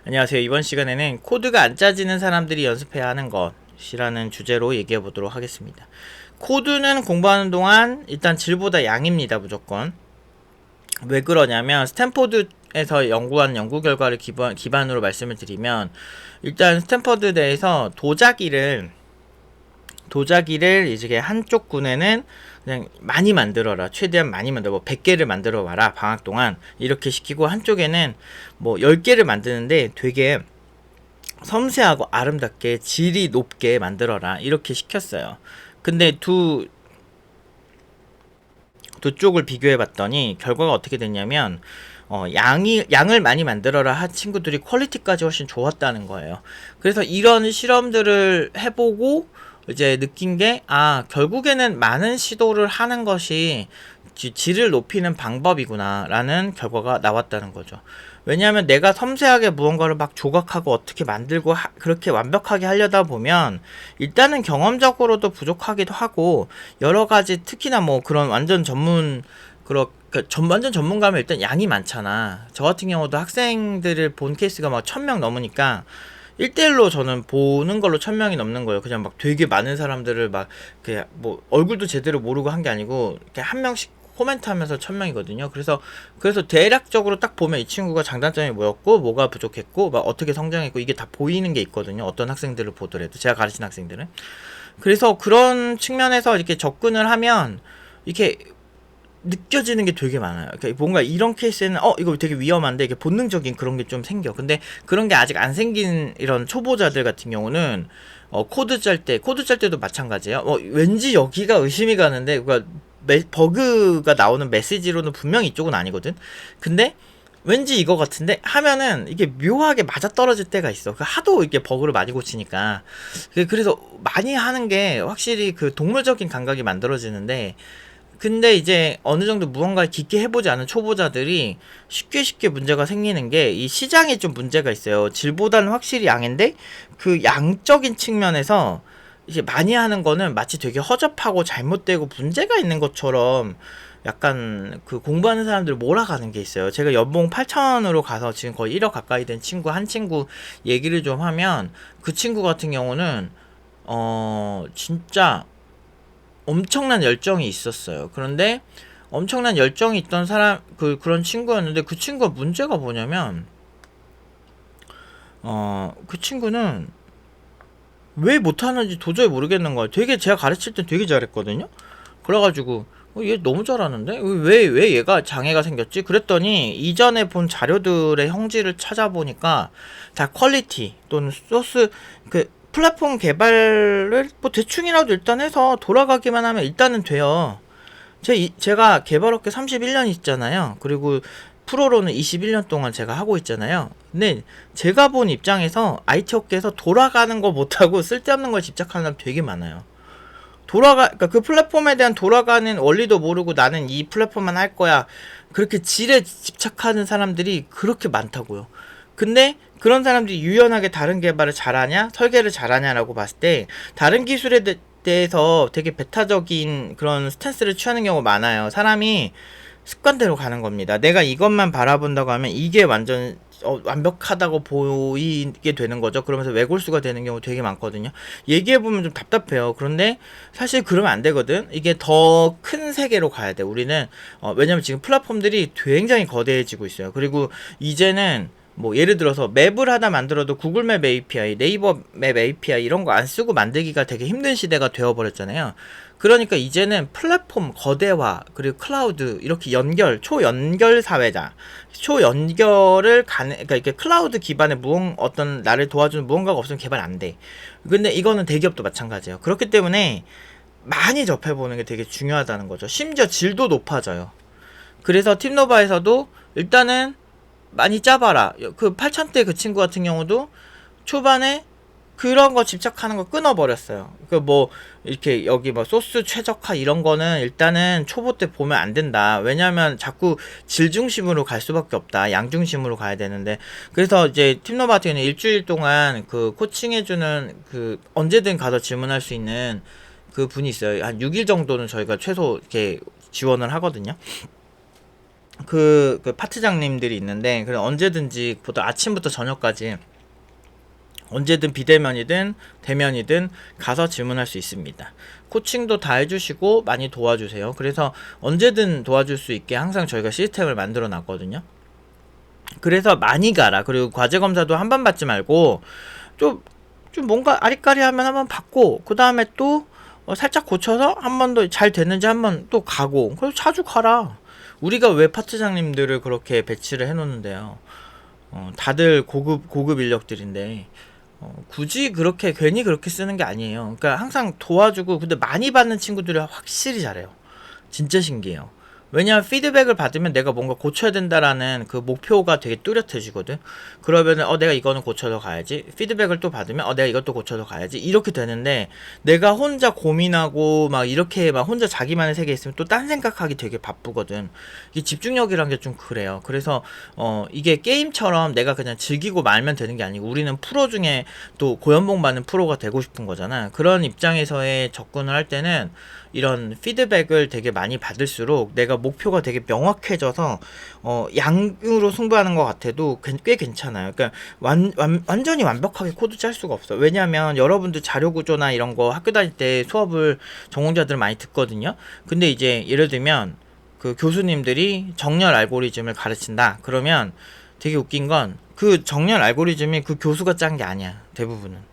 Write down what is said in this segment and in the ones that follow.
안녕하세요. 이번 시간에는 코드가 안 짜지는 사람들이 연습해야 하는 것이라는 주제로 얘기해 보도록 하겠습니다. 코드는 공부하는 동안 일단 질보다 양입니다. 무조건. 왜 그러냐면 스탠포드에서 연구한 연구 결과를 기반으로 말씀을 드리면, 일단 스탠퍼드 내에서 도자기를 이제 한쪽 군에는 그냥 많이 만들어라, 최대한 많이 만들어, 뭐 100개를 만들어 와라 방학 동안, 이렇게 시키고, 한쪽에는 뭐 10개를 만드는데 되게 섬세하고 아름답게 질이 높게 만들어라, 이렇게 시켰어요. 근데 두 쪽을 비교해 봤더니 결과가 어떻게 됐냐면, 양을 많이 만들어라 한 친구들이 퀄리티까지 훨씬 좋았다는 거예요. 그래서 이런 실험들을 해보고 이제 느낀 게, 결국에는 많은 시도를 하는 것이 질을 높이는 방법이구나 라는 결과가 나왔다는 거죠. 왜냐하면 내가 섬세하게 무언가를 막 조각하고 어떻게 만들고 그렇게 완벽하게 하려다 보면 일단은 경험적으로도 부족하기도 하고, 여러 가지, 특히나 뭐 그런 완전 전문, 완전 전문가면 일단 양이 많잖아. 저 같은 경우도 학생들을 본 케이스가 막 1000명 넘으니까 1대1로 저는 보는 걸로 1000명이 넘는 거예요. 그냥 막 되게 많은 사람들을 막, 그냥 뭐 얼굴도 제대로 모르고 한 게 아니고 이렇게 한 명씩 코멘트 하면서 1000명이거든요. 그래서 대략적으로 딱 보면 이 친구가 장단점이 뭐였고, 뭐가 부족했고, 막 어떻게 성장했고, 이게 다 보이는 게 있거든요. 어떤 학생들을 보더라도, 제가 가르친 학생들은. 그래서 그런 측면에서 이렇게 접근을 하면 이렇게 느껴지는 게 되게 많아요. 그러니까 뭔가 이런 케이스에는 이거 되게 위험한데, 이게 본능적인 그런 게 좀 생겨. 근데 그런 게 아직 안 생긴 이런 초보자들 같은 경우는 코드 짤 때도 마찬가지예요. 왠지 여기가 의심이 가는데, 그러니까 버그가 나오는 메시지로는 분명히 이쪽은 아니거든. 근데 왠지 이거 같은데 하면은 이게 묘하게 맞아떨어질 때가 있어. 하도 이게 버그를 많이 고치니까. 그래서 많이 하는 게 확실히 그 동물적인 감각이 만들어지는데, 근데 이제 어느 정도 무언가를 깊게 해보지 않은 초보자들이 쉽게 문제가 생기는 게, 이 시장에 좀 문제가 있어요. 질보다는 확실히 양인데, 그 양적인 측면에서 이제 많이 하는 거는 마치 되게 허접하고 잘못되고 문제가 있는 것처럼 약간 그 공부하는 사람들을 몰아가는 게 있어요. 제가 연봉 8천으로 가서 지금 거의 1억 가까이 된 한 친구 얘기를 좀 하면, 그 친구 같은 경우는 진짜 엄청난 열정이 있었어요. 그런데 엄청난 열정이 있던 그런 친구였는데, 그 친구가 문제가 뭐냐면, 그 친구는 왜 못하는지 도저히 모르겠는 거예요. 되게 제가 가르칠 때 되게 잘했거든요. 그래가지고 얘 너무 잘하는데 왜 얘가 장애가 생겼지? 그랬더니 이전에 본 자료들의 형질을 찾아보니까 다 퀄리티 또는 소스, 그 플랫폼 개발을 뭐 대충이라도 일단 해서 돌아가기만 하면 일단은 돼요. 제가 개발업계 31년 있잖아요. 그리고 프로로는 21년 동안 제가 하고 있잖아요. 근데 제가 본 입장에서 IT 업계에서 돌아가는 거 못하고 쓸데없는 걸 집착하는 사람 되게 많아요. 그러니까 그 플랫폼에 대한 돌아가는 원리도 모르고 나는 이 플랫폼만 할 거야, 그렇게 질에 집착하는 사람들이 그렇게 많다고요. 근데 그런 사람들이 유연하게 다른 개발을 잘하냐, 설계를 잘하냐라고 봤을 때, 다른 기술에 대해서 되게 배타적인 그런 스탠스를 취하는 경우가 많아요. 사람이 습관대로 가는 겁니다. 내가 이것만 바라본다고 하면 이게 완전 완벽하다고 보이게 되는 거죠. 그러면서 외골수가 되는 경우 되게 많거든요. 얘기해보면 좀 답답해요. 그런데 사실 그러면 안 되거든. 이게 더 큰 세계로 가야 돼. 우리는 왜냐면 지금 플랫폼들이 굉장히 거대해지고 있어요. 그리고 이제는 뭐 예를 들어서 맵을 하나 만들어도 구글 맵 API, 네이버 맵 API 이런 거 안 쓰고 만들기가 되게 힘든 시대가 되어버렸잖아요. 그러니까 이제는 플랫폼 거대화, 그리고 클라우드, 이렇게 초연결 사회자. 그러니까 이렇게 클라우드 기반의 어떤 나를 도와주는 무언가가 없으면 개발 안 돼. 근데 이거는 대기업도 마찬가지예요. 그렇기 때문에 많이 접해보는 게 되게 중요하다는 거죠. 심지어 질도 높아져요. 그래서 팀노바에서도 일단은 많이 짜봐라. 그 8천대 그 친구 같은 경우도 초반에 그런 거 집착하는 거 끊어버렸어요. 이렇게 여기 소스 최적화 이런 거는 일단은 초보 때 보면 안 된다. 왜냐면 자꾸 질 중심으로 갈 수밖에 없다. 양 중심으로 가야 되는데. 그래서 이제 팀노바 같은 경우는 일주일 동안 그 코칭해주는, 그 언제든 가서 질문할 수 있는 그 분이 있어요. 한 6일 정도는 저희가 최소 이렇게 지원을 하거든요. 그 파트장님들이 있는데, 그래 언제든지 보통 아침부터 저녁까지 언제든 비대면이든 대면이든 가서 질문할 수 있습니다. 코칭도 다 해주시고 많이 도와주세요. 그래서 언제든 도와줄 수 있게 항상 저희가 시스템을 만들어 놨거든요. 그래서 많이 가라. 그리고 과제 검사도 한 번 받지 말고 좀, 좀 뭔가 아리까리하면 한 번 받고, 그 다음에 또 살짝 고쳐서 한 번 더 잘 됐는지 한 번 또 가고. 그래서 자주 가라. 우리가 왜 파트장님들을 그렇게 배치를 해놓는데요. 다들 고급 인력들인데 굳이 그렇게 괜히 그렇게 쓰는 게 아니에요. 그러니까 항상 도와주고, 근데 많이 받는 친구들이 확실히 잘해요. 진짜 신기해요. 왜냐면 피드백을 받으면 내가 뭔가 고쳐야 된다라는 그 목표가 되게 뚜렷해지거든. 그러면은 내가 이거는 고쳐서 가야지. 피드백을 또 받으면 내가 이것도 고쳐서 가야지. 이렇게 되는데, 내가 혼자 고민하고 막 이렇게 막 혼자 자기만의 세계에 있으면 또 딴 생각하기 되게 바쁘거든. 이게 집중력이란 게 좀 그래요. 그래서 이게 게임처럼 내가 그냥 즐기고 말면 되는 게 아니고, 우리는 프로 중에 또 고연봉 받는 프로가 되고 싶은 거잖아. 그런 입장에서의 접근을 할 때는 이런 피드백을 되게 많이 받을수록 내가 목표가 되게 명확해져서 양으로 승부하는 것 같아도 꽤 괜찮아요. 그러니까 완전히 완벽하게 코드 짤 수가 없어. 왜냐하면 여러분들 자료 구조나 이런 거 학교 다닐 때 수업을 전공자들 많이 듣거든요. 근데 이제 예를 들면 그 교수님들이 정렬 알고리즘을 가르친다. 그러면 되게 웃긴 건 그 정렬 알고리즘이 그 교수가 짠 게 아니야. 대부분은.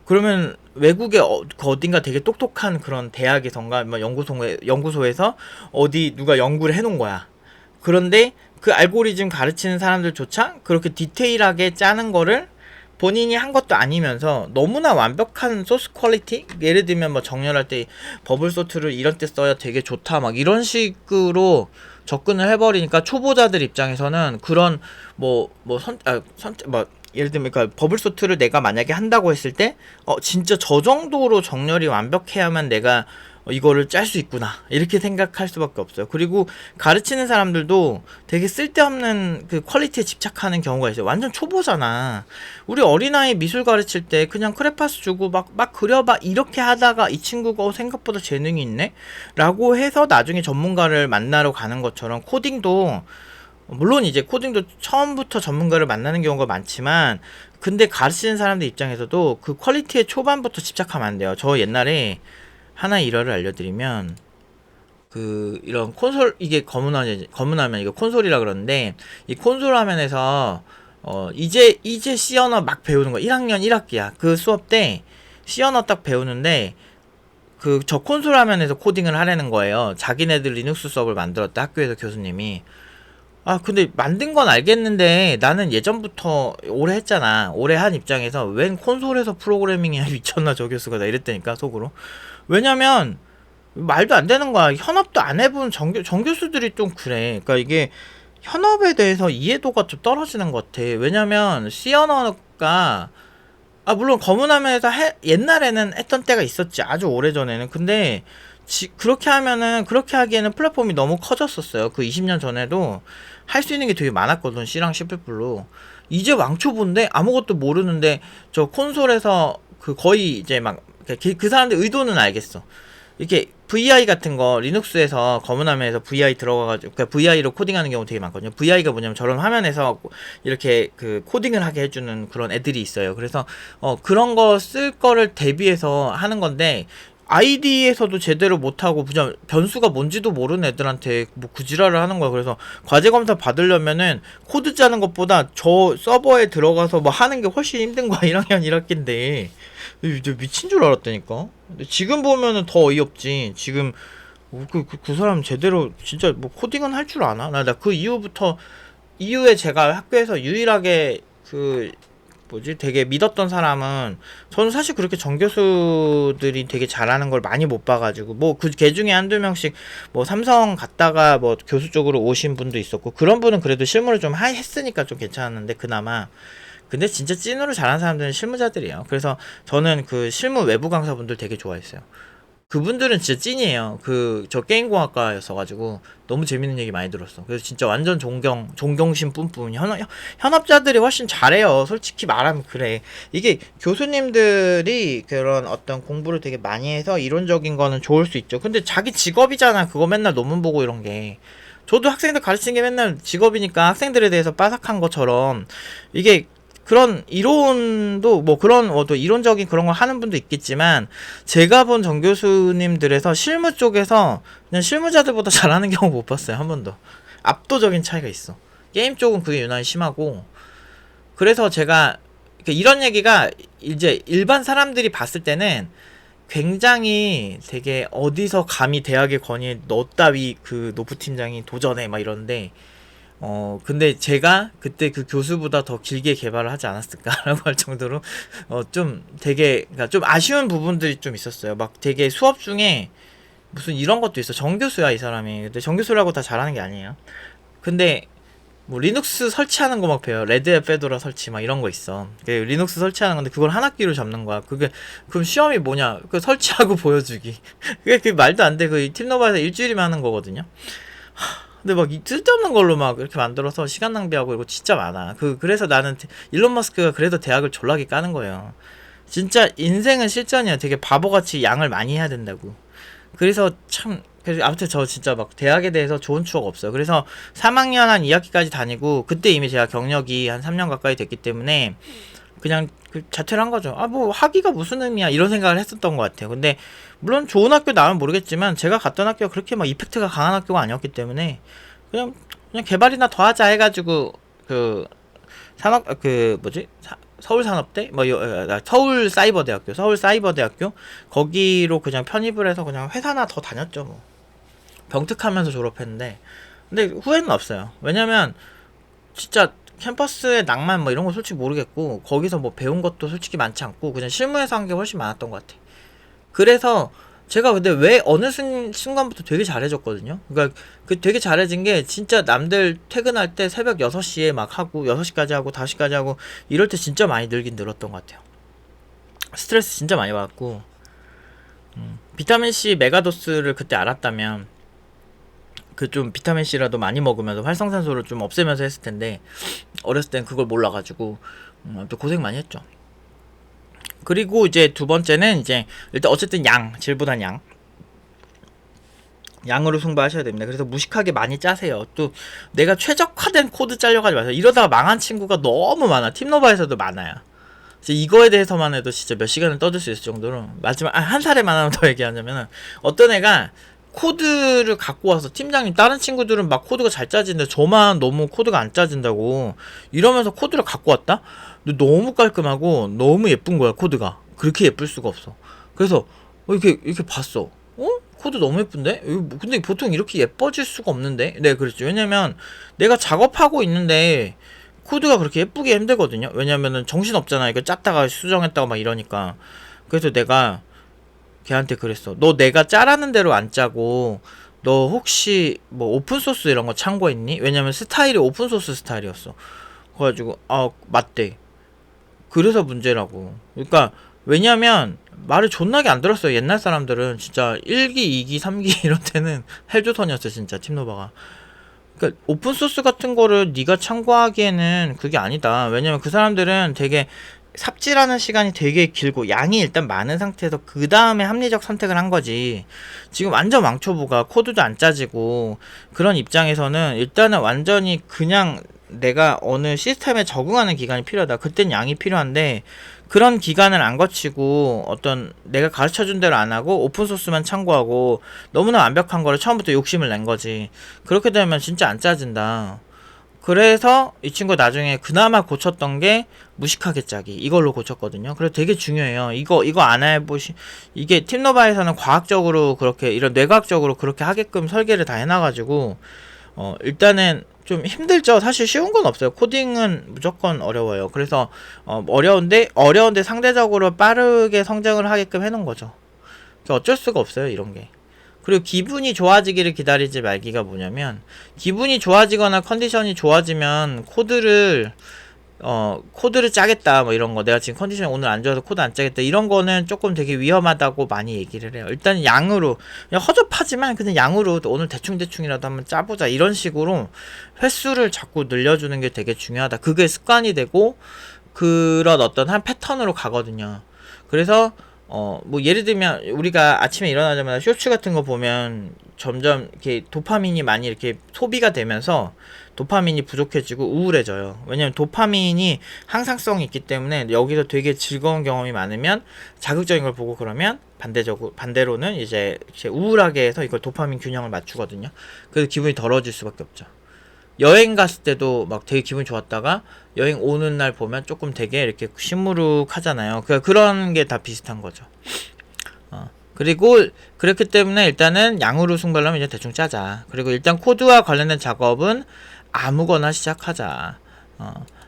그러면 외국의 그 어딘가 되게 똑똑한 그런 대학에선가 뭐 연구소에서 어디 누가 연구를 해놓은 거야. 그런데 그 알고리즘 가르치는 사람들조차 그렇게 디테일하게 짜는 거를 본인이 한 것도 아니면서 너무나 완벽한 소스 퀄리티? 예를 들면 뭐 정렬할 때 버블 소트를 이런 때 써야 되게 좋다 막 이런 식으로 접근을 해버리니까 초보자들 입장에서는 그런 예를 들면 그러니까 버블 소트를 내가 만약에 한다고 했을 때 진짜 저 정도로 정렬이 완벽해야만 내가 이거를 짤 수 있구나 이렇게 생각할 수밖에 없어요. 그리고 가르치는 사람들도 되게 쓸데없는 그 퀄리티에 집착하는 경우가 있어요. 완전 초보잖아. 우리 어린아이 미술 가르칠 때 그냥 크레파스 주고 막 그려봐 이렇게 하다가 이 친구가 생각보다 재능이 있네? 라고 해서 나중에 전문가를 만나러 가는 것처럼 코딩도, 물론 이제 코딩도 처음부터 전문가를 만나는 경우가 많지만, 근데 가르치는 사람들 입장에서도 그 퀄리티에 초반부터 집착하면 안 돼요. 저 옛날에 하나의 일화를 알려드리면, 이런 콘솔, 이게 검은 화면, 이거 콘솔이라 그러는데, 이 콘솔 화면에서 이제 C 언어 막 배우는 거, 1학년 1학기야. 그 수업 때 C 언어 딱 배우는데, 저 콘솔 화면에서 코딩을 하라는 거예요. 자기네들 리눅스 수업을 만들었다, 학교에서 교수님이. 근데 만든 건 알겠는데 나는 예전부터 오래 했잖아. 오래 한 입장에서 웬 콘솔에서 프로그래밍이야 미쳤나 저 교수가, 나 이랬다니까 속으로. 왜냐면 말도 안 되는 거야. 현업도 안 해본 정교수들이 좀 그래. 그러니까 이게 현업에 대해서 이해도가 좀 떨어지는 것 같아. 왜냐면 C 언어가 물론 검은 화면에서 옛날에는 했던 때가 있었지. 아주 오래전에는. 근데 그렇게 하기에는 플랫폼이 너무 커졌었어요. 그 20년 전에도 할 수 있는 게 되게 많았거든. C랑 C++로. 이제 왕초보인데 아무것도 모르는데 저 콘솔에서 거의 이제 막 그 사람들 의도는 알겠어. 이렇게 VI 같은 거 리눅스에서 검은 화면에서 VI 들어가가지고 VI로 코딩하는 경우 되게 많거든요. VI가 뭐냐면 저런 화면에서 이렇게 코딩을 하게 해주는 그런 애들이 있어요. 그래서 그런 거 쓸 거를 대비해서 하는 건데, ID에서도 제대로 못하고 그냥 변수가 뭔지도 모르는 애들한테 그 지랄을 하는 거야. 그래서 과제 검사 받으려면은 코드 짜는 것보다 저 서버에 들어가서 하는 게 훨씬 힘든 거야. 1학년 1학기인데 미친 줄 알았다니까. 근데 지금 보면은 더 어이없지. 지금 그 사람 제대로 진짜 코딩은 할 줄 아나? 나 그 이후에 제가 학교에서 유일하게 되게 믿었던 사람은, 저는 사실 그렇게 정교수들이 되게 잘하는 걸 많이 못 봐가지고, 걔 중에 한두 명씩, 삼성 갔다가 교수 쪽으로 오신 분도 있었고, 그런 분은 그래도 실무를 좀 했으니까 좀 괜찮았는데, 그나마. 근데 진짜 찐으로 잘하는 사람들은 실무자들이에요. 그래서 저는 실무 외부 강사분들 되게 좋아했어요. 그분들은 진짜 찐이에요. 저 게임공학과였어가지고 너무 재밌는 얘기 많이 들었어. 그래서 진짜 완전 존경심 뿜뿜. 현업자들이 훨씬 잘해요. 솔직히 말하면 그래. 이게 교수님들이 그런 어떤 공부를 되게 많이 해서 이론적인 거는 좋을 수 있죠. 근데 자기 직업이잖아. 그거 맨날 논문 보고 이런 게. 저도 학생들 가르치는 게 맨날 직업이니까 학생들에 대해서 빠삭한 것처럼 이게 그런 이론도 뭐 그런 또 이론적인 그런 걸 하는 분도 있겠지만 제가 본 정교수님들에서 실무 쪽에서 그냥 실무자들보다 잘하는 경우 못 봤어요. 한 번도. 압도적인 차이가 있어. 게임 쪽은 그게 유난히 심하고 그래서 제가 이런 얘기가 이제 일반 사람들이 봤을 때는 굉장히 되게 어디서 감히 대학에 건의해 너 따위 그 노프 팀장이 도전해 막 이러는데 근데 제가 그때 그 교수보다 더 길게 개발을 하지 않았을까라고 할 정도로 좀 되게 그러니까 좀 아쉬운 부분들이 좀 있었어요. 막 되게 수업 중에 무슨 이런 것도 있어. 정교수야 이 사람이. 근데 정교수라고 다 잘하는 게 아니에요. 근데 뭐 리눅스 설치하는 거 막 배워요. 레드햇 페도라 설치 막 이런 거 있어. 리눅스 설치하는 건데 그걸 한 학기로 잡는 거야. 그게 그럼 시험이 뭐냐? 그 설치하고 보여주기. 그게 말도 안 돼. 그 팀노바에서 일주일이면 하는 거거든요. 근데 막 쓸데없는 걸로 막 이렇게 만들어서 시간 낭비하고 이거 진짜 많아. 그래서 나는 일론 머스크가 그래서 대학을 졸라게 까는 거예요. 진짜 인생은 실전이야. 되게 바보같이 양을 많이 해야 된다고. 그래서 참 그래서 아무튼 저 진짜 막 대학에 대해서 좋은 추억 없어요. 그래서 3학년 한 2학기까지 다니고 그때 이미 제가 경력이 한 3년 가까이 됐기 때문에 그냥 자퇴를 한 거죠. 아 뭐 학위가 무슨 의미야 이런 생각을 했었던 것 같아요. 근데 물론 좋은 학교 나오면 모르겠지만 제가 갔던 학교가 그렇게 막 이펙트가 강한 학교가 아니었기 때문에 그냥 개발이나 더 하자 해가지고 그 산업 그 뭐지 서울산업대 뭐 서울사이버대학교 거기로 그냥 편입을 해서 그냥 회사나 더 다녔죠. 뭐 병특하면서 졸업했는데 근데 후회는 없어요. 왜냐면 진짜 캠퍼스의 낭만 뭐 이런 거 솔직히 모르겠고 거기서 뭐 배운 것도 솔직히 많지 않고 그냥 실무에서 한 게 훨씬 많았던 것 같아. 그래서 제가 근데 왜 어느 순간부터 되게 잘해졌거든요. 그러니까 그 되게 잘해진 게 진짜 남들 퇴근할 때 새벽 6시에 막 하고 6시까지 하고 5시까지 하고 이럴 때 진짜 많이 늘긴 늘었던 것 같아요. 스트레스 진짜 많이 받았고 비타민C 메가도스를 그때 알았다면 그 좀 비타민C라도 많이 먹으면서 활성산소를 좀 없애면서 했을 텐데 어렸을 땐 그걸 몰라가지고 또 고생 많이 했죠. 그리고 이제 두 번째는 이제 일단 어쨌든 질보단 양으로 승부하셔야 됩니다. 그래서 무식하게 많이 짜세요. 또 내가 최적화된 코드 짜려가지 마세요. 이러다가 망한 친구가 너무 많아. 팀노바에서도 많아요. 이거에 대해서만 해도 진짜 몇 시간을 떠들 수 있을 정도로 마지막 한 사례만 하나 더 얘기하자면 어떤 애가 코드를 갖고 와서 팀장님 다른 친구들은 막 코드가 잘 짜지는데 저만 너무 코드가 안 짜진다고 이러면서 코드를 갖고 왔다? 근데 너무 깔끔하고 너무 예쁜 거야. 코드가 그렇게 예쁠 수가 없어. 그래서 이렇게 봤어. 코드 너무 예쁜데? 근데 보통 이렇게 예뻐질 수가 없는데? 네 그랬죠. 왜냐면 내가 작업하고 있는데 코드가 그렇게 예쁘게 힘들거든요. 왜냐면은 정신없잖아. 이거 짰다가 수정했다가 막 이러니까. 그래서 내가 걔한테 그랬어. 너 내가 짜라는 대로 안 짜고 너 혹시 뭐 오픈소스 이런 거 참고했니? 왜냐면 스타일이 오픈소스 스타일이었어. 그래가지고 맞대. 그래서 문제라고. 그러니까 왜냐면 말을 존나게 안 들었어요. 옛날 사람들은 진짜 1기, 2기, 3기 이런 때는 헬조선이었어 진짜 팀노바가. 그러니까 오픈소스 같은 거를 네가 참고하기에는 그게 아니다. 왜냐면 그 사람들은 되게 삽질하는 시간이 되게 길고 양이 일단 많은 상태에서 그 다음에 합리적 선택을 한 거지. 지금 완전 왕초보가 코드도 안 짜지고 그런 입장에서는 일단은 완전히 그냥 내가 어느 시스템에 적응하는 기간이 필요하다. 그땐 양이 필요한데 그런 기간을 안 거치고 어떤 내가 가르쳐준 대로 안 하고 오픈소스만 참고하고 너무나 완벽한 거를 처음부터 욕심을 낸 거지. 그렇게 되면 진짜 안 짜진다. 그래서 이 친구 나중에 그나마 고쳤던 게 무식하게 짜기 이걸로 고쳤거든요. 그래서 되게 중요해요. 이거 안 해보시 이게 팀노바에서는 과학적으로 그렇게 이런 뇌과학적으로 그렇게 하게끔 설계를 다 해놔가지고 일단은 좀 힘들죠. 사실 쉬운 건 없어요. 코딩은 무조건 어려워요. 그래서 어려운데 상대적으로 빠르게 성장을 하게끔 해놓은 거죠. 어쩔 수가 없어요. 이런 게. 그리고 기분이 좋아지기를 기다리지 말기가 뭐냐면 기분이 좋아지거나 컨디션이 좋아지면 코드를 짜겠다 뭐 이런 거 내가 지금 컨디션이 오늘 안 좋아서 코드 안 짜겠다 이런 거는 조금 되게 위험하다고 많이 얘기를 해요. 일단 양으로 그냥 허접하지만 그냥 양으로 오늘 대충이라도 한번 짜보자 이런 식으로 횟수를 자꾸 늘려주는 게 되게 중요하다. 그게 습관이 되고 그런 어떤 한 패턴으로 가거든요. 그래서 뭐 예를 들면 우리가 아침에 일어나자마자 쇼츠 같은 거 보면 점점 이렇게 도파민이 많이 이렇게 소비가 되면서 도파민이 부족해지고 우울해져요. 왜냐면 도파민이 항상성이 있기 때문에 여기서 되게 즐거운 경험이 많으면 자극적인 걸 보고 그러면 반대로는 이제 우울하게 해서 이걸 도파민 균형을 맞추거든요. 그래서 기분이 더러워질 수밖에 없죠. 여행 갔을 때도 막 되게 기분이 좋았다가 여행 오는 날 보면 조금 되게 이렇게 시무룩하잖아요. 그런 게 다 비슷한 거죠. 그리고 그렇기 때문에 일단은 양으로 승부하려면 이제 대충 짜자. 그리고 일단 코드와 관련된 작업은 아무거나 시작하자.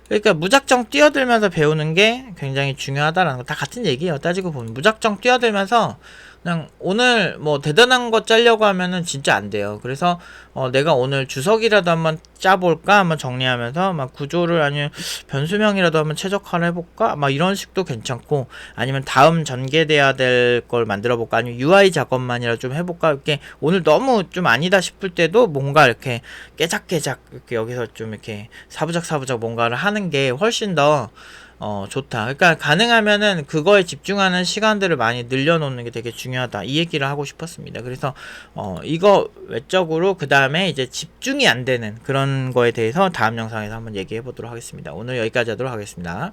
그러니까 무작정 뛰어들면서 배우는 게 굉장히 중요하다라는 거 다 같은 얘기예요. 따지고 보면 무작정 뛰어들면서 그냥 오늘 뭐 대단한 거 짜려고 하면은 진짜 안 돼요. 그래서 내가 오늘 주석이라도 한번 짜볼까 한번 정리하면서 막 구조를 아니면 변수명이라도 한번 최적화를 해볼까 막 이런 식도 괜찮고, 아니면 다음 전개돼야 될 걸 만들어 볼까, 아니면 UI 작업만이라도 좀 해볼까. 이렇게 오늘 너무 좀 아니다 싶을 때도 뭔가 이렇게 깨작깨작 이렇게 여기서 좀 이렇게 사부작 뭔가를 하는 게 훨씬 더 좋다. 그러니까 가능하면은 그거에 집중하는 시간들을 많이 늘려놓는 게 되게 중요하다. 이 얘기를 하고 싶었습니다. 그래서 이거 외적으로 그 다음에 이제 집중이 안 되는 그런 거에 대해서 다음 영상에서 한번 얘기해 보도록 하겠습니다. 오늘 여기까지 하도록 하겠습니다.